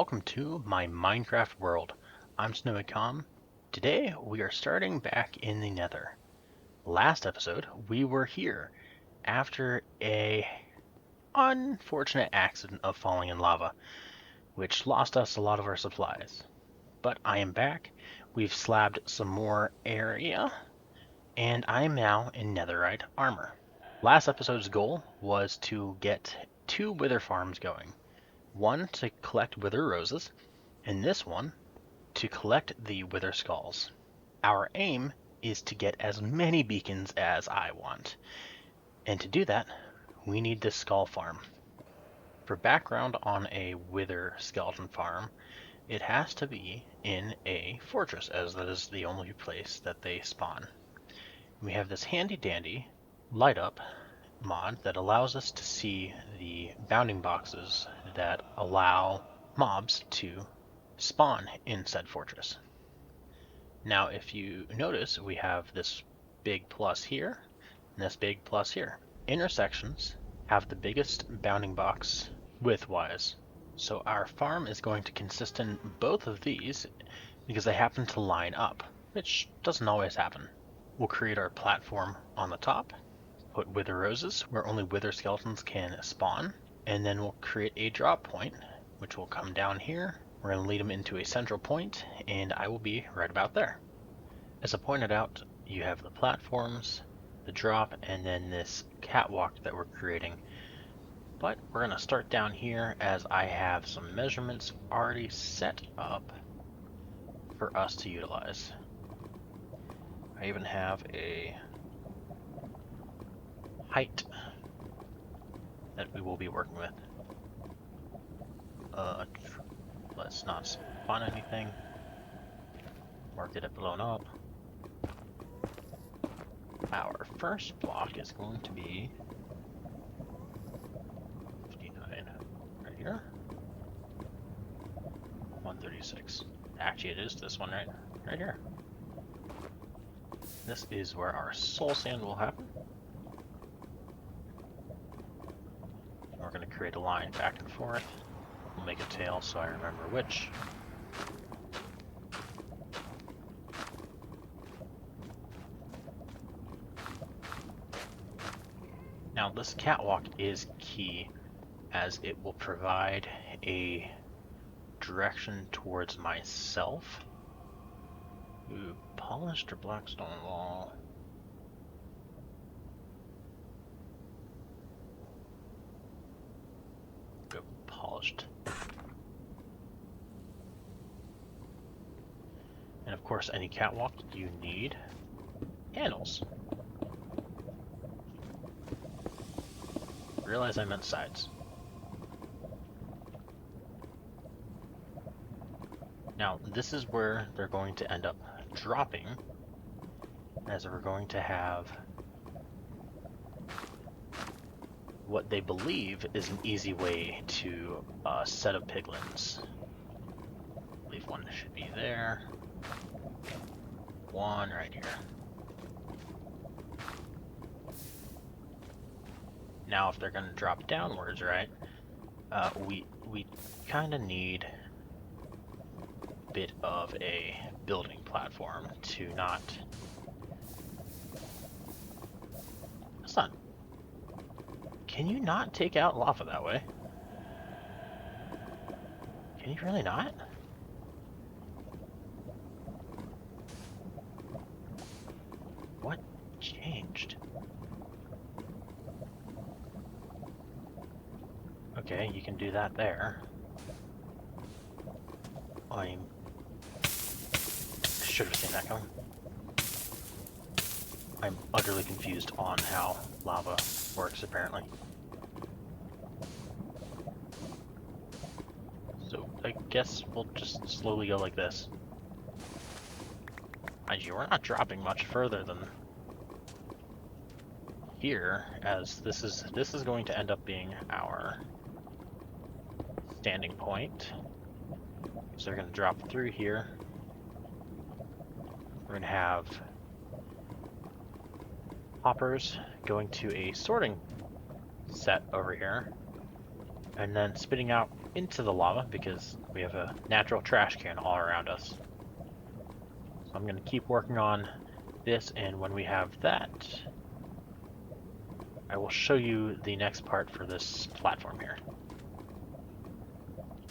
welcome to my Minecraft world. I'm Snowycom. Today we are starting back in the Nether. Last episode we were here after a unfortunate accident of falling in lava, which lost us a lot of our supplies. But I am back, we've slabbed some more area, and I am now in netherite armor. Last episode's goal was to get 2 wither farms going. One to collect wither roses, and this one to collect the wither skulls. Our aim is to get as many beacons as I want, and to do that, we need this skull farm. For background on a wither skeleton farm, it has to be in a fortress, as that is the only place that they spawn. We have this handy dandy light up mod that allows us to see the bounding boxes that allow mobs to spawn in said fortress. Now, if you notice, we have this big plus here and this big plus here. Intersections have the biggest bounding box width-wise, so our farm is going to consist in both of these because they happen to line up, which doesn't always happen. We'll create our platform on the top, put wither roses where only wither skeletons can spawn, and then we'll create a drop point, which will come down here. We're going to lead them into a central point, and I will be right about there. As I pointed out, you have the platforms, the drop, and then this catwalk that we're creating. But we're going to start down here as I have some measurements already set up for us to utilize. I even have a height that we will be working with. Let's not spawn anything or get it blown up. Our first block is going to be 59 right here. 136. Actually, it is this one right here. This is where our soul sand will happen. We're going to create a line back and forth. We'll make a tail so I remember which. Now this catwalk is key as it will provide a direction towards myself. Ooh, polished or blackstone wall? Go polished. And of course, any catwalk you need handles. Realize I meant sides. Now, this is where they're going to end up dropping, as we're going to have what they believe is an easy way to set up piglins. I believe one should be there. One right here. Now, if they're going to drop downwards, right, we kind of need a bit of a building platform to not... That's not... Can you not take out lava that way? Can you really not? What changed? Okay, you can do that there. I should have seen that coming. I'm utterly confused on how lava works, apparently. So, I guess we'll just slowly go like this. Mind you, we're not dropping much further than here, as this is going to end up being our standing point. So they're going to drop through here. We're going to have hoppers going to a sorting set over here, and then spitting out into the lava because we have a natural trash can all around us. So I'm going to keep working on this, and when we have that, I will show you the next part for this platform here.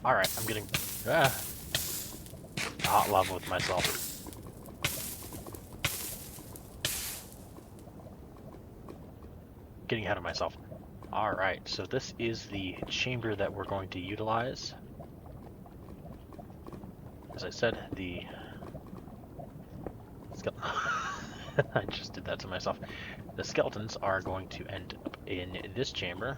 Alright, I'm getting hot lava with myself. Getting ahead of myself. Alright, so this is the chamber that we're going to utilize. As I said, the I just did that to myself. The skeletons are going to end up in this chamber.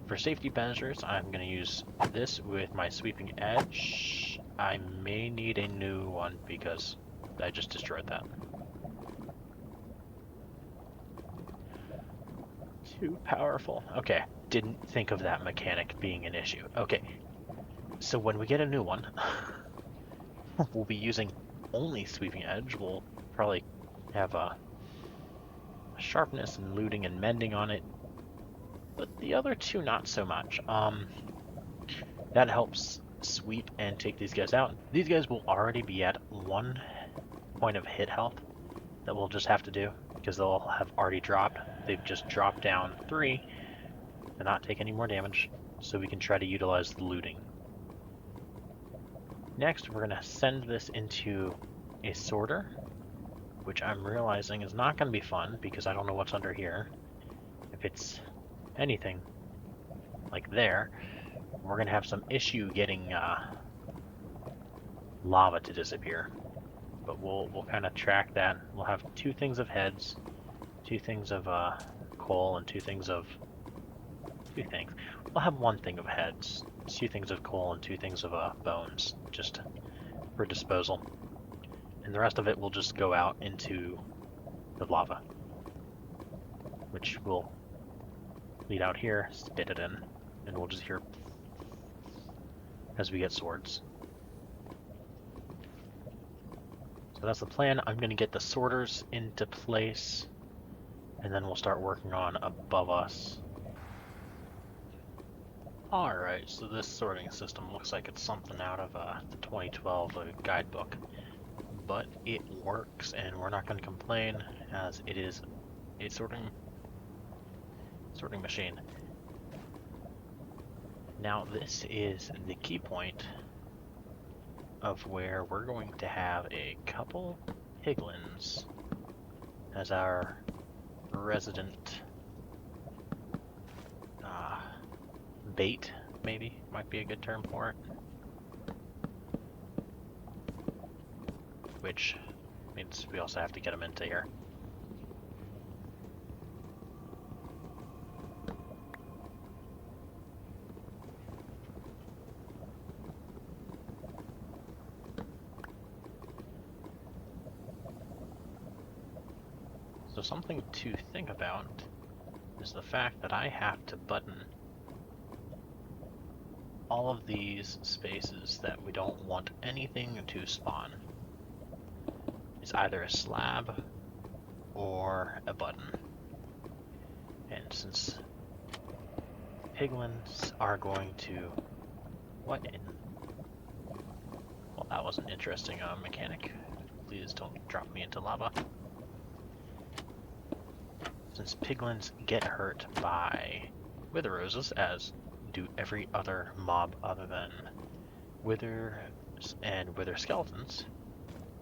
For safety measures, I'm going to use this with my sweeping edge. I may need a new one because I just destroyed that. Too powerful. Okay, didn't think of that mechanic being an issue. Okay, so when we get a new one, we'll be using only sweeping edge. We'll probably have a sharpness and looting and mending on it, but the other two not so much. That helps sweep and take these guys out. These guys will already be at 1 point of hit health that we'll just have to do because they'll have already dropped. They've just dropped down 3 and not take any more damage, so we can try to utilize the looting. Next, we're going to send this into a sorter, which I'm realizing is not going to be fun because I don't know what's under here. If it's anything like there, we're going to have some issue getting lava to disappear. But we'll kind of track that. We'll have 2 things of heads, 2 things of coal, and 2 things of... 2 things. We'll have 1 thing of heads, 2 things of coal, and 2 things of bones, just for disposal. And the rest of it will just go out into the lava, which will lead out here, spit it in, and we'll just hear as we get swords. So that's the plan. I'm going to get the sorters into place, and then we'll start working on above us. Alright, so this sorting system looks like it's something out of the 2012 guidebook. But it works, and we're not going to complain, as it is a sorting machine. Now this is the key point of where we're going to have a couple piglins as our resident bait, maybe, might be a good term for it. Which means we also have to get them into here. So something to think about is the fact that I have to button all of these spaces that we don't want anything to spawn. It's either a slab or a button. And since piglins are going to... What in... Well, that was an interesting mechanic. Please don't drop me into lava. Since piglins get hurt by wither roses, as do every other mob other than withers and wither skeletons,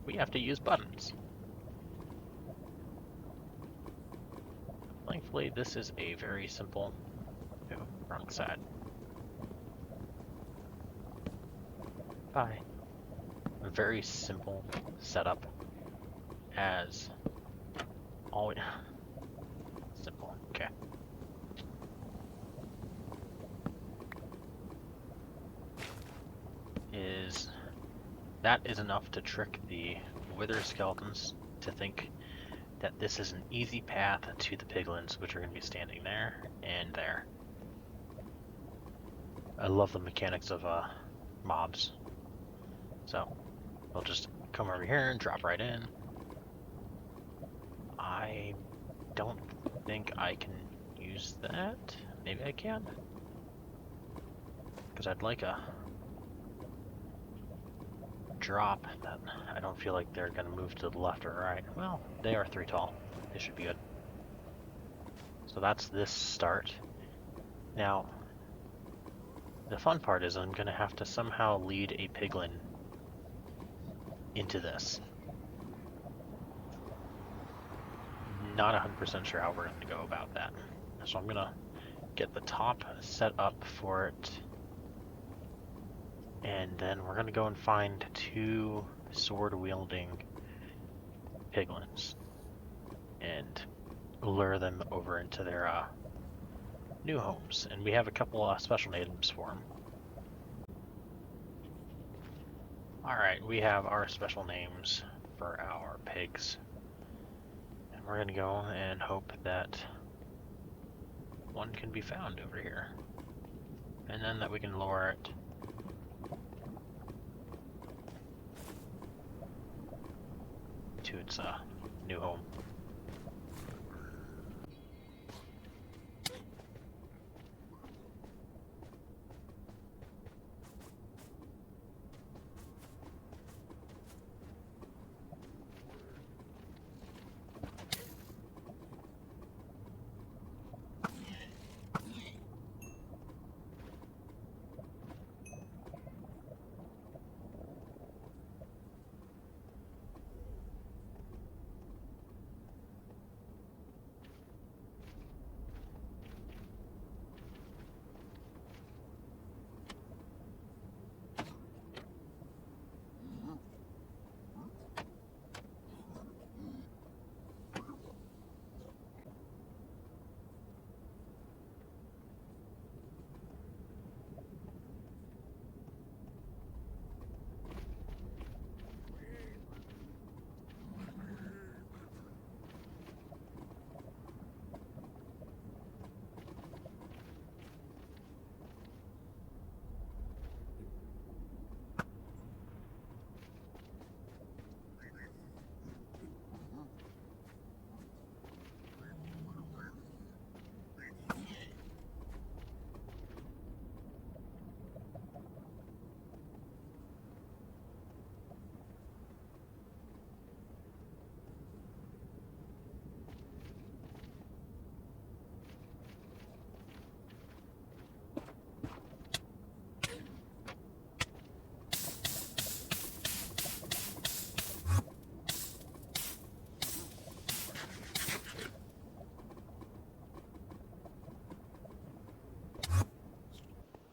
we have to use buttons. Thankfully, this is a very simple... Oh, wrong side. Bye. A very simple setup, as always... Simple, okay. That is enough to trick the wither skeletons to think that this is an easy path to the piglins, which are going to be standing there and there. I love the mechanics of mobs. So, they'll just come over here and drop right in. I don't think I can use that. Maybe I can. Because I'd like a drop that I don't feel like they're going to move to the left or right. Well, they are 3 tall. They should be good. So that's this start. Now, the fun part is I'm going to have to somehow lead a piglin into this. Not 100% sure how we're going to go about that. So I'm going to get the top set up for it. And then we're going to go and find 2 sword-wielding piglins. And lure them over into their new homes. And we have a couple special names for them. Alright, we have our special names for our pigs. And we're going to go and hope that one can be found over here. And then that we can lure it to its new home.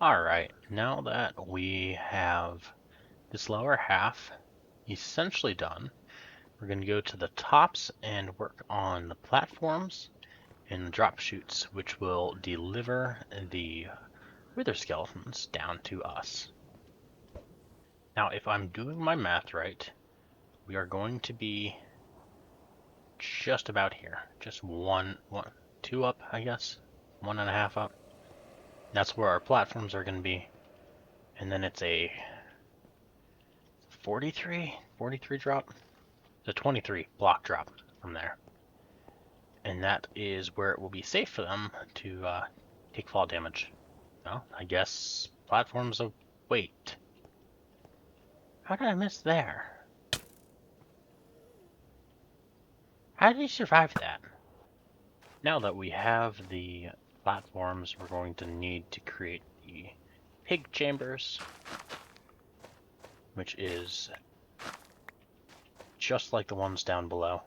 Alright, now that we have this lower half essentially done, we're going to go to the tops and work on the platforms and the drop chutes, which will deliver the wither skeletons down to us. Now, if I'm doing my math right, we are going to be just about here. Just two up, I guess. 1.5 up. That's where our platforms are going to be. And then it's a 43 drop. It's a 23 block drop from there. And that is where it will be safe for them to take fall damage. Well, I guess platforms of weight. How did I miss there? How did you survive that? Now that we have the platforms, we're going to need to create the pig chambers, which is just like the ones down below.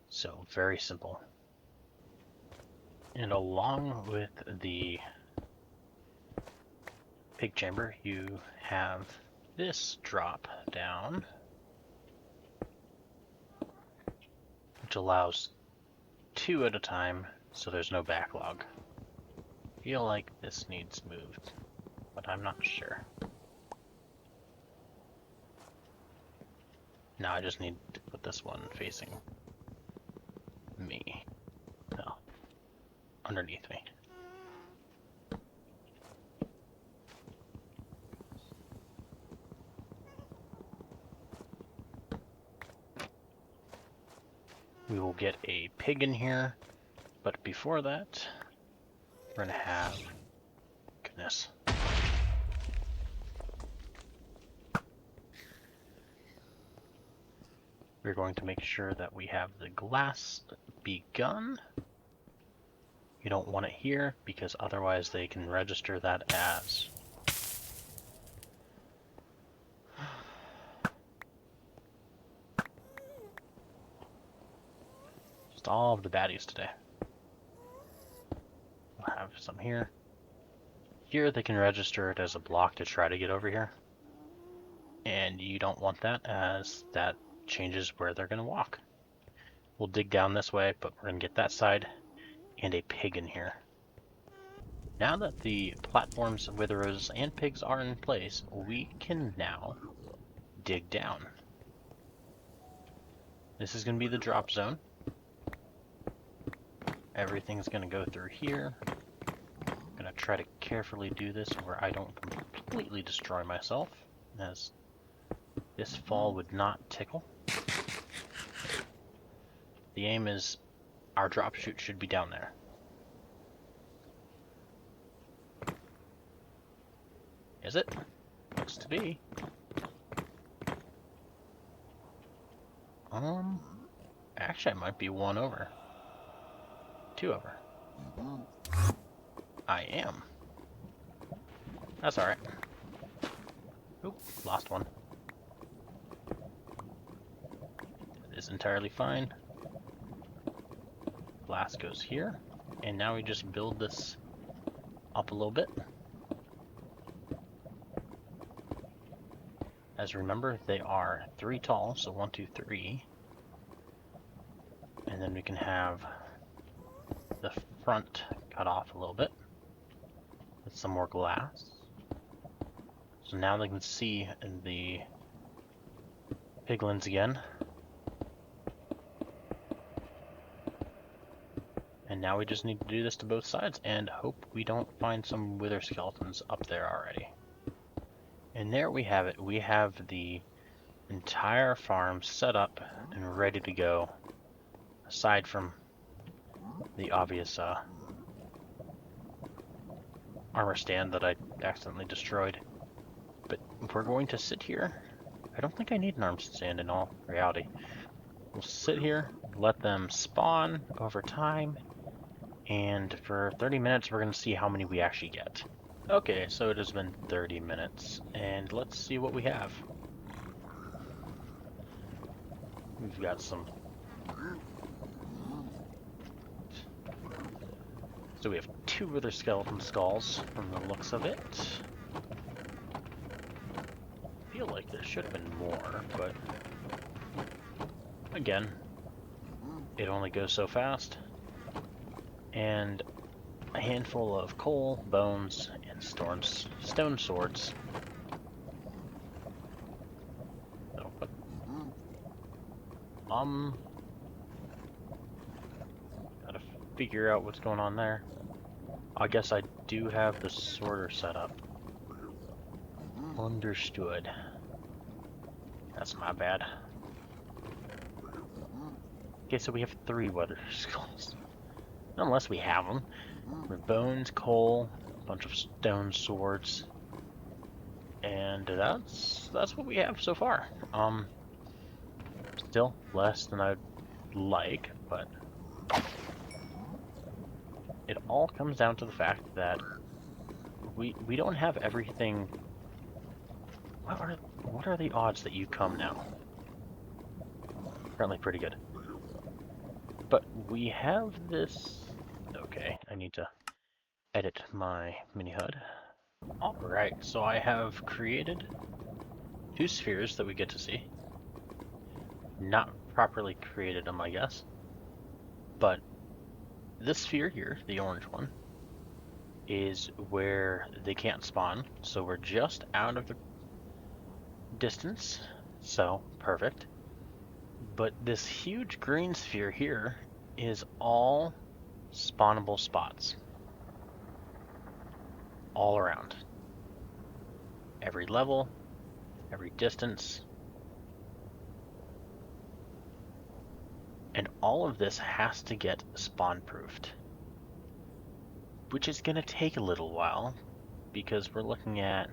So very simple. And along with the pig chamber, you have this drop down, which allows 2 at a time, so there's no backlog. I feel like this needs moved, but I'm not sure. Now I just need to put this one facing me. No, underneath me. We will get a pig in here, but before that, we're gonna have, goodness, We're going to make sure that we have the glass begun. You don't want it here because otherwise they can register that as just all of the baddies today. We'll have some here. Here they can register it as a block to try to get over here. And you don't want that, as that changes where they're going to walk. We'll dig down this way, but we're going to get that side and a pig in here. Now that the platforms, witherers, and pigs are in place, we can now dig down. This is going to be the drop zone. Everything's going to go through here. I'm going to try to carefully do this where I don't completely destroy myself, as this fall would not tickle. The aim is our drop chute should be down there. Is it? Looks to be. Actually I might be one over. Two over. I am. That's alright. Oop, lost one. It is entirely fine. Glass goes here, and now we just build this up a little bit. As remember, they are 3 tall, so 1, 2, 3. And then we can have the front cut off a little bit with some more glass. So now they can see the piglins again. And now we just need to do this to both sides and hope we don't find some wither skeletons up there already. And there we have it. We have the entire farm set up and ready to go, aside from the obvious armor stand that I accidentally destroyed. But we're going to sit here. I don't think I need an armor stand in all reality. We'll sit here, let them spawn over time, and for 30 minutes we're going to see how many we actually get. Okay, so it has been 30 minutes, and let's see what we have. We've got some... So we have 2 wither skeleton skulls from the looks of it. I feel like there should have been more, but... Again, it only goes so fast. And a handful of coal, bones, and stone swords. So, but, gotta figure out what's going on there. I guess I do have the sorter set up. Understood. That's my bad. Okay, so we have 3 wither skulls. Unless we have them. With bones, coal, a bunch of stone swords. And that's what we have so far. Still less than I'd like, but it all comes down to the fact that we don't have everything. What are the odds that you come now? Apparently pretty good. But we have this... Okay, I need to edit my mini HUD. Alright, so I have created 2 spheres that we get to see. Not properly created them, I guess. But this sphere here, the orange one, is where they can't spawn. So we're just out of the distance. So, perfect. But this huge green sphere here is all spawnable spots. All around. Every level, every distance. And all of this has to get spawn-proofed. Which is going to take a little while, because we're looking at...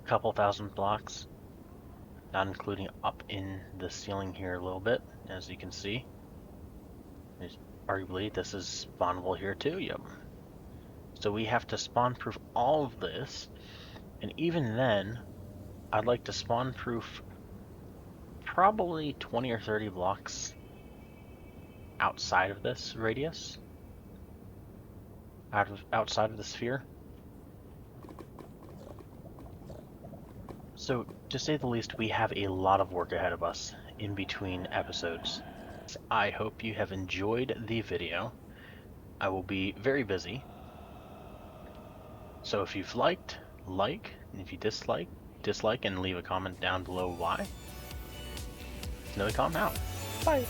couple thousand blocks, not including up in the ceiling here a little bit, as you can see. Arguably, this is spawnable here too, yep. So we have to spawn-proof all of this, and even then, I'd like to spawn-proof probably 20 or 30 blocks outside of this radius, outside of the sphere. So, to say the least, we have a lot of work ahead of us in between episodes. I hope you have enjoyed the video. I will be very busy. So if you've liked, like, and if you dislike, and leave a comment down below why. Snowycom out. Bye!